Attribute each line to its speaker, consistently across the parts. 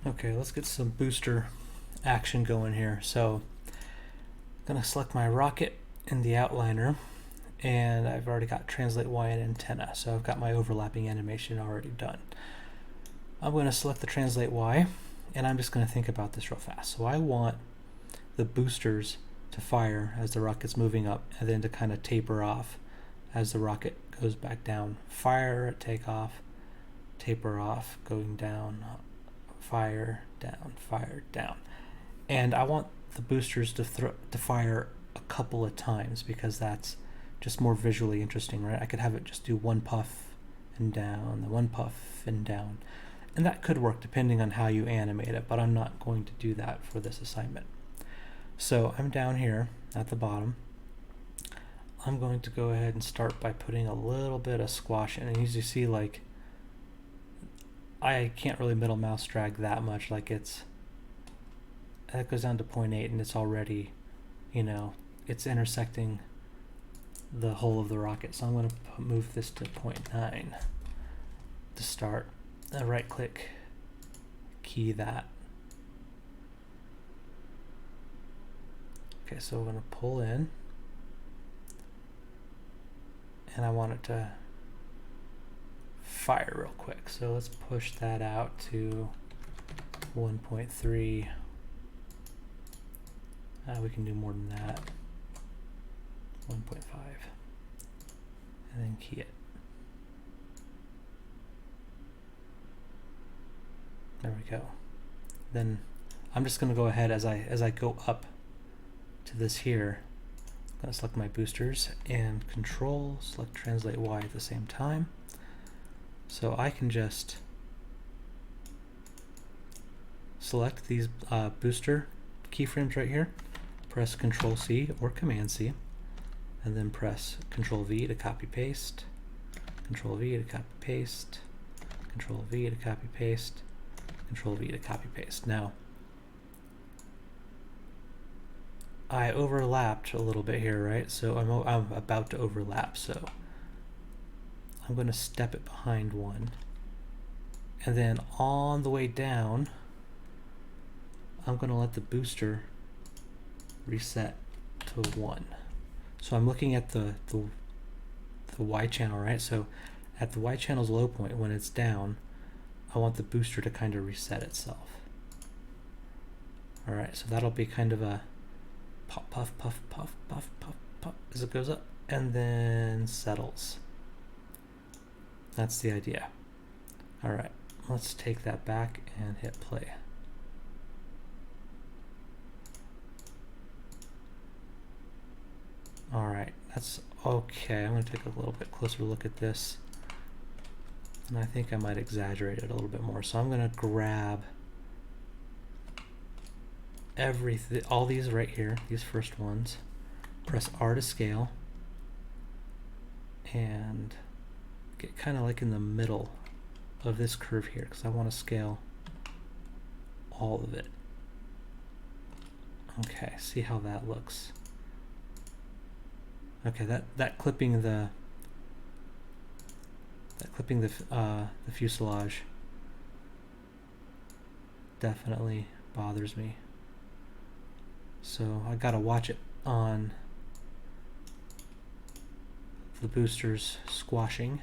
Speaker 1: Okay, let's get some booster action going here. So I'm gonna select my rocket in the outliner, and I've already got translate Y and antenna, so I've got my overlapping animation already done. I'm going to select the translate Y, and I'm just going to think about this real fast. So I want the boosters to fire as the rocket's moving up, and then to kind of taper off as the rocket goes back down. Fire at takeoff, taper off, going down, fire, down. And I want the boosters to fire a couple of times, because that's just more visually interesting, right? I could have it just do one puff and down, the one puff and down. And that could work depending on how you animate it, but I'm not going to do that for this assignment. So I'm down here at the bottom. I'm going to go ahead and start by putting a little bit of squash in. And as you see, like, I can't really middle mouse drag that much. Like, that goes down to 0.8, and it's already, it's intersecting the whole of the rocket. So I'm going to move this to 0.9 to start. Right click, key that. Okay, so we're going to pull in, and I want it to fire real quick. So let's push that out to 1.3. We can do more than that. 1.5. And then key it. There we go. Then I'm just going to go ahead as I go up to this here. I'm going to select my boosters and select translate Y at the same time. So I can just select these booster keyframes right here, press Control C or Command C, and then press Control V to copy paste, Control V to copy paste, Control V to copy paste, Control V to copy paste. Now, I overlapped a little bit here, right? So I'm about to overlap, so I'm going to step it behind one. And then on the way down, I'm going to let the booster reset to 1. So I'm looking at the Y channel, right? So at the Y channel's low point, when it's down, I want the booster to kind of reset itself. All right, so that'll be kind of a puff, puff, puff, puff, puff, puff, puff as it goes up, and then settles. That's the idea. All right, let's take that back and hit play. All right, that's okay. I'm going to take a little bit closer look at this. And I think I might exaggerate it a little bit more. So I'm going to grab all these right here, these first ones, press R to scale, and get kind of like in the middle of this curve here, because I want to scale all of it. Okay, see how that looks. Okay, that clipping the fuselage definitely bothers me. So I gotta watch it on the boosters squashing.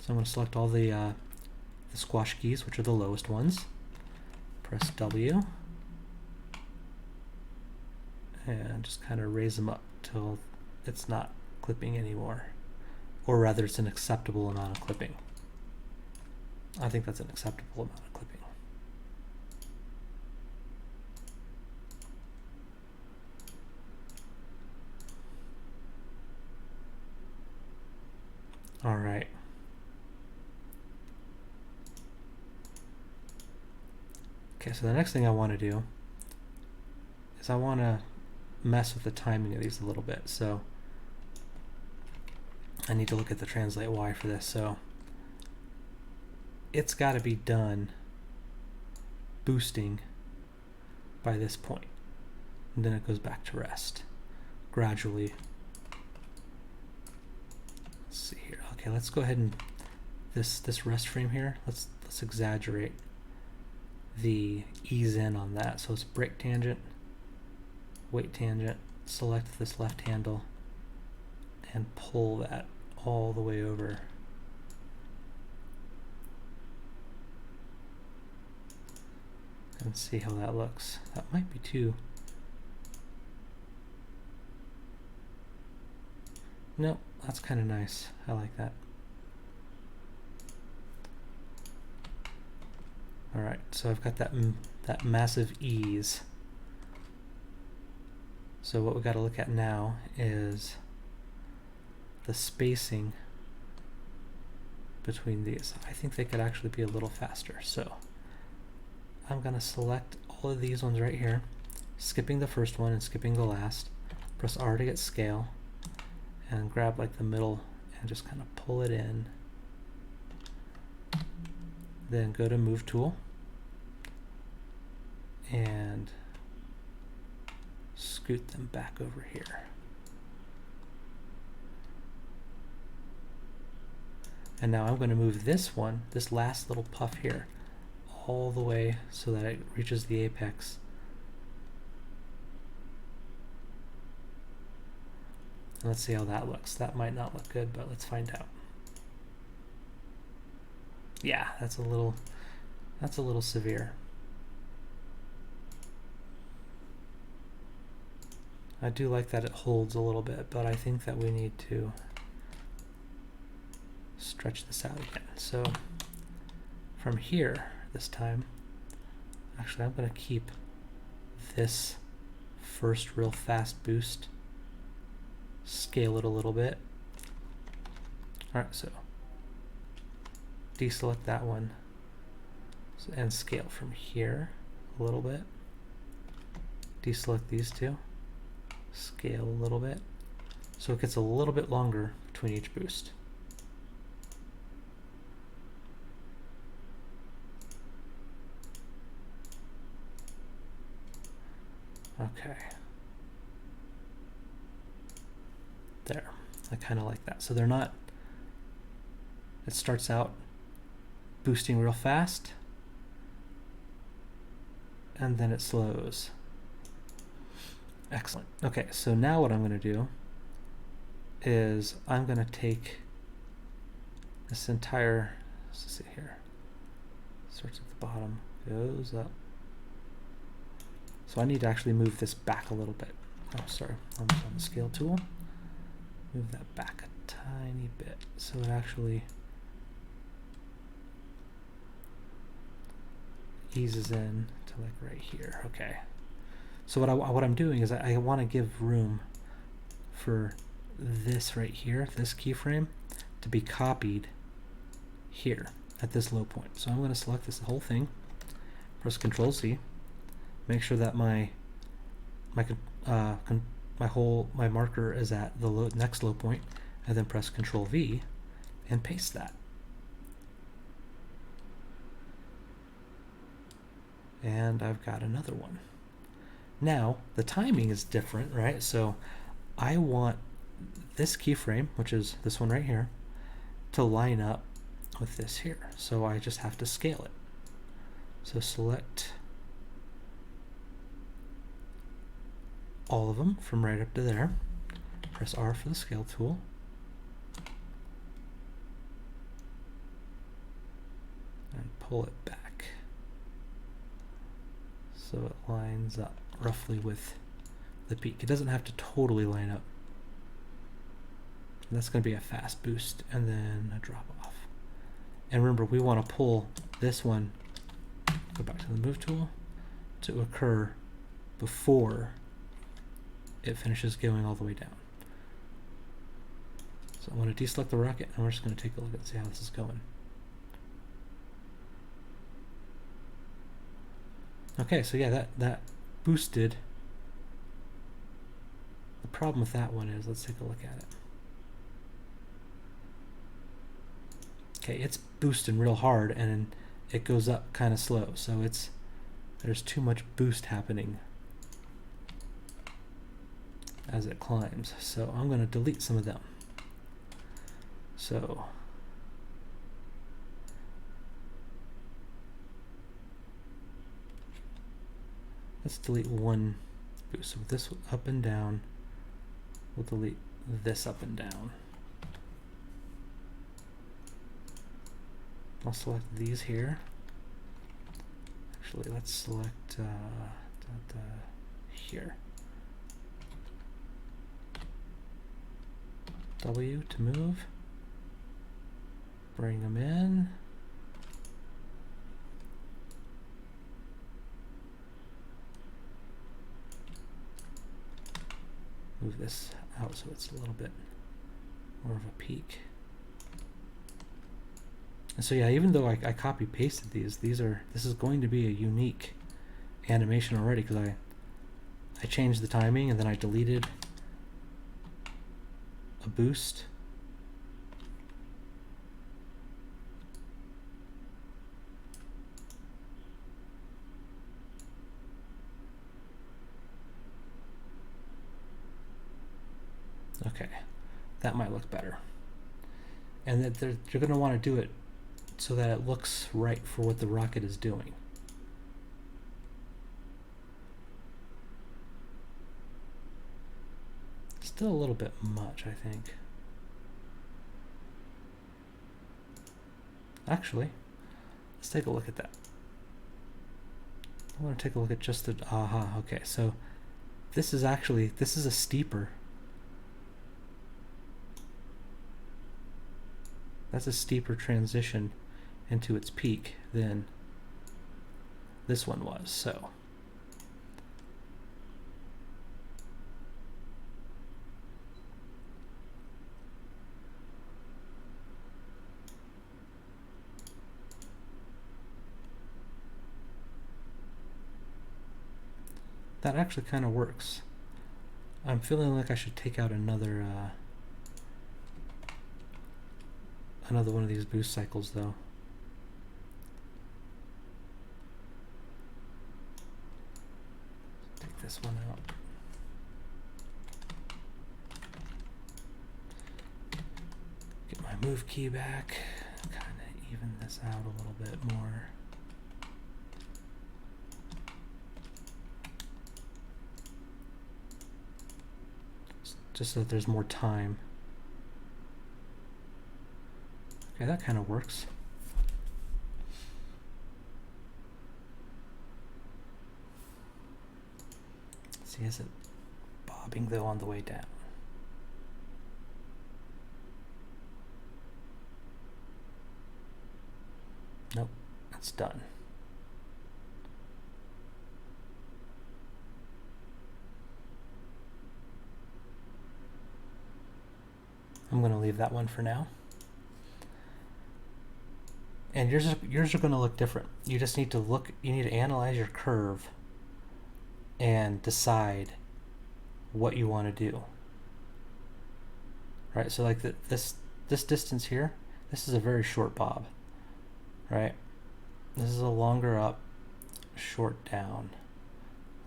Speaker 1: So I'm going to select all the squash keys, which are the lowest ones. Press W. And just kind of raise them up till it's not clipping anymore. Or rather, it's an acceptable amount of clipping. I think that's an acceptable amount of clipping. All right. Okay, so the next thing I want to do is I want to mess with the timing of these a little bit. So I need to look at the translate Y for this. So it's got to be done boosting by this point, and then it goes back to rest gradually. Let's see here. Okay, let's go ahead and this rest frame here, let's exaggerate the ease in on that. So it's brake tangent, weight tangent, select this left handle, and pull that all the way over. And see how that looks. That might be too. Nope, that's kind of nice. I like that. All right, so I've got that massive ease. So what we got to look at now is the spacing between these. I think they could actually be a little faster. So I'm going to select all of these ones right here, skipping the first one and skipping the last. Press R to get scale and grab like the middle and just kind of pull it in. Then go to Move Tool and scoot them back over here. And now I'm going to move this one, this last little puff here, all the way so that it reaches the apex. And let's see how that looks. That might not look good, but let's find out. Yeah, that's a little severe. I do like that it holds a little bit, but I think that we need to stretch this out again. So from here this time, actually I'm going to keep this first real fast boost, scale it a little bit. All right, so deselect that one and scale from here a little bit. Deselect these two, scale a little bit, so it gets a little bit longer between each boost. Okay. There. I kind of like that. So they're not, it starts out boosting real fast and then it slows. Excellent. Okay, so now what I'm going to do is I'm going to take this entire, let's see here, starts at the bottom, goes up. So I need to actually move this back a little bit. Oh, sorry, I'm just on the scale tool. Move that back a tiny bit so it actually eases in to like right here. Okay. So what I'm doing is I want to give room for this right here, this keyframe, to be copied here at this low point. So I'm going to select this whole thing, press Control C, make sure that my marker is at the next low point, and then press Control V and paste that. And I've got another one. Now the timing is different, right? So I want this keyframe, which is this one right here, to line up with this here. So I just have to scale it. So select all of them from right up to there. Press R for the scale tool. And pull it back so it lines up roughly with the peak. It doesn't have to totally line up. And that's going to be a fast boost and then a drop off. And remember, we want to pull this one, go back to the Move tool, to occur before it finishes going all the way down. So I'm going to deselect the rocket and we're just going to take a look and see how this is going. Okay, so yeah, that boosted. The problem with that one is, let's take a look at it. Okay, it's boosting real hard and it goes up kind of slow, so there's too much boost happening as it climbs. So I'm going to delete some of them. So Let's delete one boost. So this up and down. We'll delete this up and down. I'll select these here. Actually, let's select here. W to move. Bring them in. Move this out so it's a little bit more of a peak. And so yeah, even though I copy pasted this is going to be a unique animation already, because I changed the timing and then I deleted a boost. Okay, that might look better. And that you're going to want to do it so that it looks right for what the rocket is doing. Still a little bit much, I think. Actually, let's take a look at that. I want to take a look at just the, okay, so this is a steeper. That's a steeper transition into its peak than this one was, so. That actually kind of works. I'm feeling like I should take out another one of these boost cycles though. Take this one out. Get my move key back. Kind of even this out a little bit more. Just so that there's more time. Okay, that kind of works. See, is it bobbing though on the way down? Nope, that's done. I'm going to leave that one for now. And yours are going to look different. You just need to you need to analyze your curve and decide what you want to do. Right? So like this distance here, this is a very short bob. Right? This is a longer up, short down,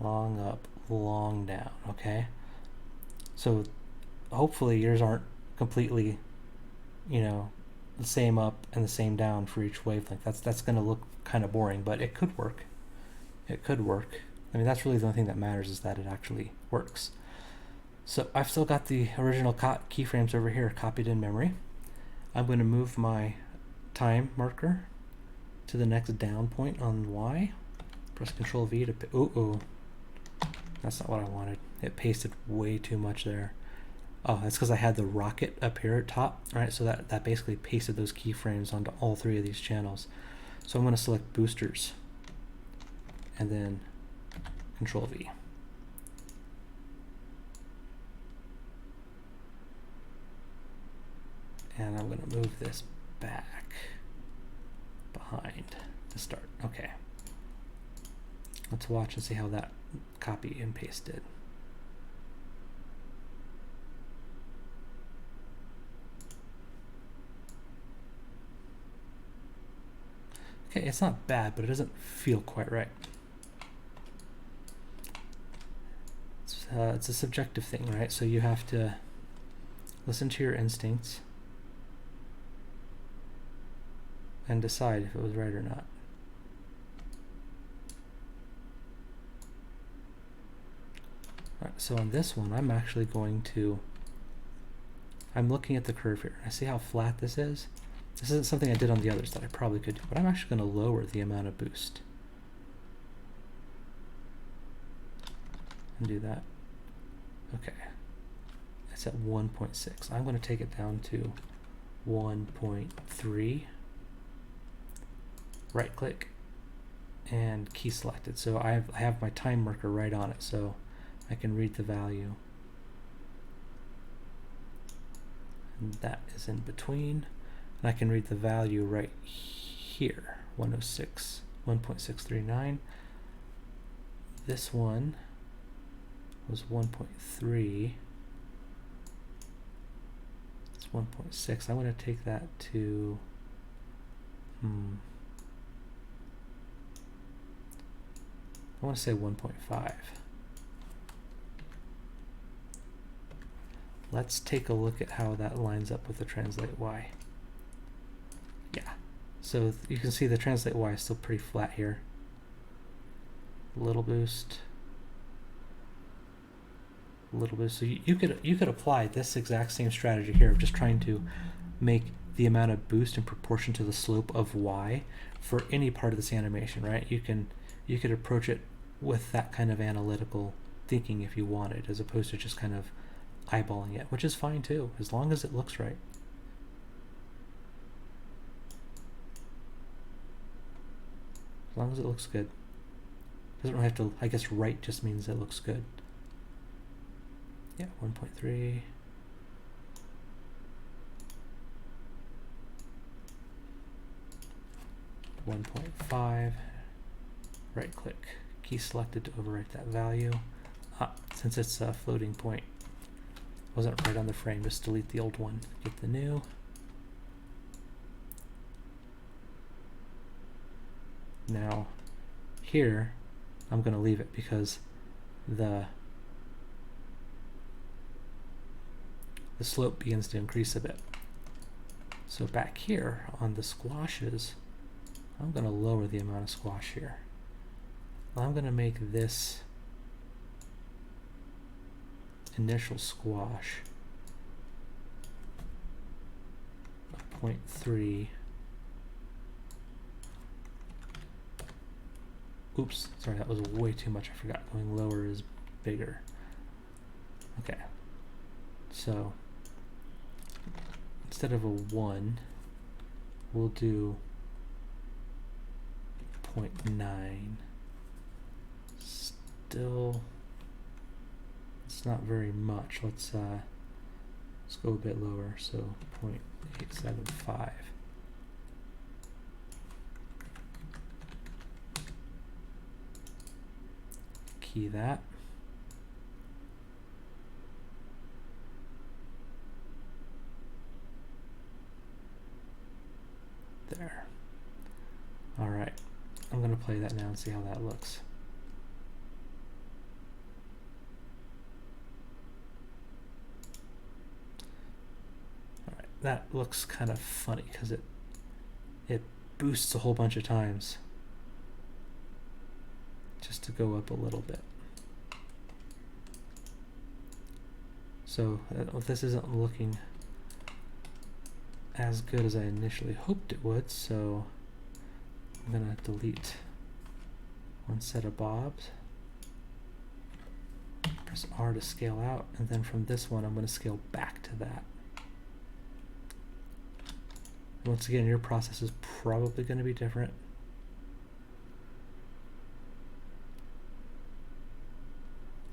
Speaker 1: long up, long down, okay? So hopefully yours aren't completely, the same up and the same down for each wavelength. That's going to look kind of boring, but it could work. It could work. I mean, that's really the only thing that matters, is that it actually works. So I've still got the original keyframes over here copied in memory. I'm going to move my time marker to the next down point on Y. Press Control V to, ooh, that's not what I wanted. It pasted way too much there. Oh, that's because I had the rocket up here at top, right? So that basically pasted those keyframes onto all three of these channels. So I'm going to select boosters and then Control V. And I'm going to move this back behind to start. Okay. Let's watch and see how that copy and paste did. Okay, it's not bad, but it doesn't feel quite right. It's a subjective thing, right? So you have to listen to your instincts and decide if it was right or not. Alright, so on this one, I'm actually going to, I'm looking at the curve here. I see how flat this is. This isn't something I did on the others that I probably could do, but I'm actually going to lower the amount of boost. And do that. Okay. It's at 1.6. I'm going to take it down to 1.3. Right click and key selected. So I have my time marker right on it, so I can read the value. And that is in between. And I can read the value right here, 106, 1.639. This one was 1.3. It's 1.6. I'm going to take that to, I want to say 1.5. Let's take a look at how that lines up with the translate Y. Yeah, so you can see the translate Y is still pretty flat here. Little boost, little boost. So you could apply this exact same strategy here of just trying to make the amount of boost in proportion to the slope of Y for any part of this animation, right? You could approach it with that kind of analytical thinking if you wanted, as opposed to just kind of eyeballing it, which is fine too, as long as it looks right. As long as it looks good. Doesn't really have to, I guess right just means it looks good. Yeah, 1.3. .5. Right click, key selected to overwrite that value. Since it's a floating point, wasn't right on the frame, just delete the old one, get the new. Now here I'm going to leave it because the slope begins to increase a bit. So back here on the squashes, I'm going to lower the amount of squash here. I'm going to make this initial squash a 0.3. Oops, sorry, that was way too much. I forgot going lower is bigger. Okay, so instead of a 1, we'll do 0.9. Still, it's not very much. Let's go a bit lower. So 0.875. Key that. There. All right. I'm going to play that now and see how that looks. All right. That looks kind of funny because it boosts a whole bunch of times just to go up a little bit. So this isn't looking as good as I initially hoped it would, so I'm going to delete one set of bobs, press R to scale out, and then from this one I'm going to scale back to that. Once again, your process is probably going to be different.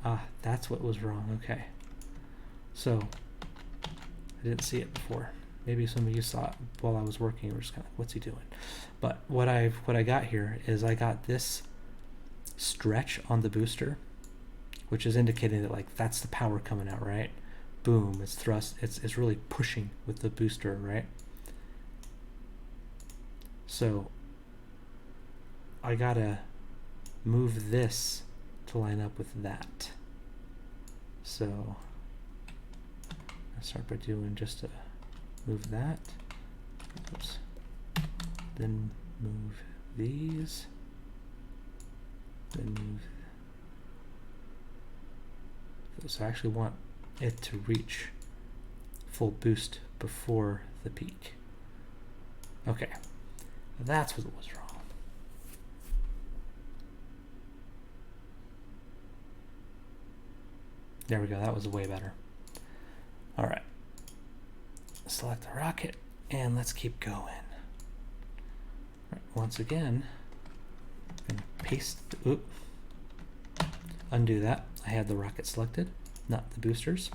Speaker 1: Ah, that's what was wrong. Okay. So, I didn't see it before. Maybe some of you saw it while I was working. We're just kind of like, what's he doing? But what I got here is I got this stretch on the booster, which is indicating that like that's the power coming out, right? Boom, it's thrust. It's really pushing with the booster, right? So I gotta move this to line up with that. So I start by doing just a move that. Oops. Then move these. Then move So I actually want it to reach full boost before the peak. Okay, that's what was wrong. There we go, that was way better. All right, select the rocket and let's keep going. All right, once again, I'm gonna paste, undo that. I had the rocket selected, not the boosters.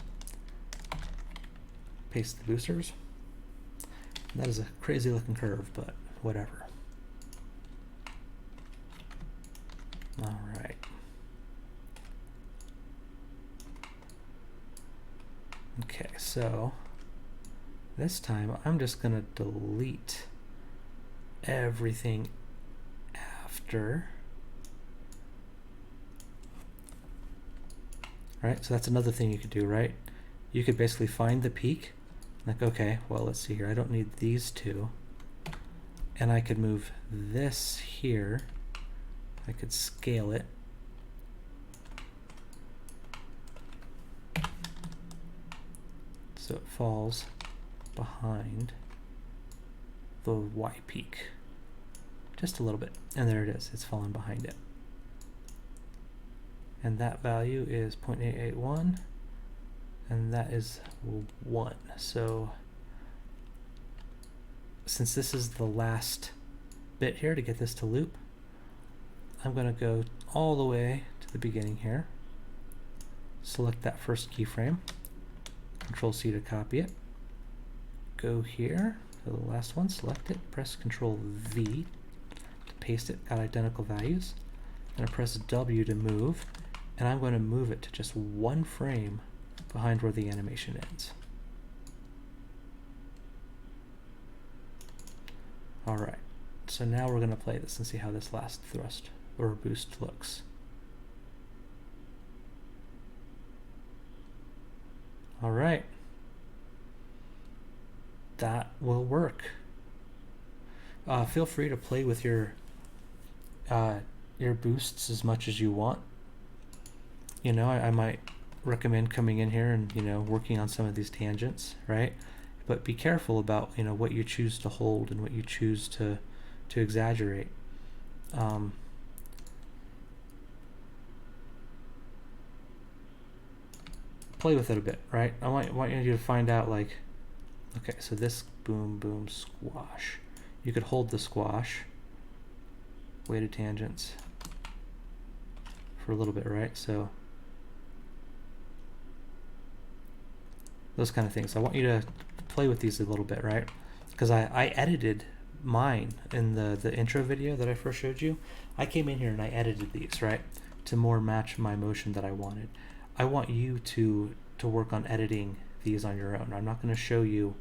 Speaker 1: Paste the boosters. That is a crazy looking curve, but whatever. All right. Okay, so this time I'm just gonna delete everything after. All right, so that's another thing you could do, right? You could basically find the peak, like, okay, well, let's see here. I don't need these two. And I could move this here. I could scale it. So it falls behind the Y peak. Just a little bit. And there it is. It's fallen behind it. And that value is 0.881. And that is 1. So since this is the last bit here to get this to loop, I'm going to go all the way to the beginning here. Select that first keyframe. Control C to copy it. Go here to the last one, select it, press Control V to paste it, got identical values. I'm going to press W to move, and I'm going to move it to just one frame behind where the animation ends. Alright, so now we're going to play this and see how this last thrust or boost looks. Alright, that will work. Feel free to play with your boosts as much as you want. You know, I might recommend coming in here and, you know, working on some of these tangents, right? But be careful about, you know, what you choose to hold and what you choose to exaggerate. Play with it a bit, right? I want you to find out, like, okay, so this boom, boom, squash. You could hold the squash, weighted tangents for a little bit, right? So those kind of things. I want you to play with these a little bit, right? Because I edited mine in the intro video that I first showed you. I came in here and I edited these, right, to more match my motion that I wanted. I want you to work on editing these on your own. I'm not going to show you,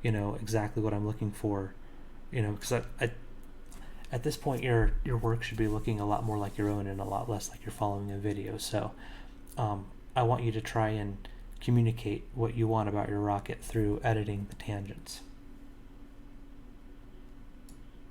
Speaker 1: you know, exactly what I'm looking for, you know, because at this point your work should be looking a lot more like your own and a lot less like you're following a video. So I want you to try and communicate what you want about your rocket through editing the tangents.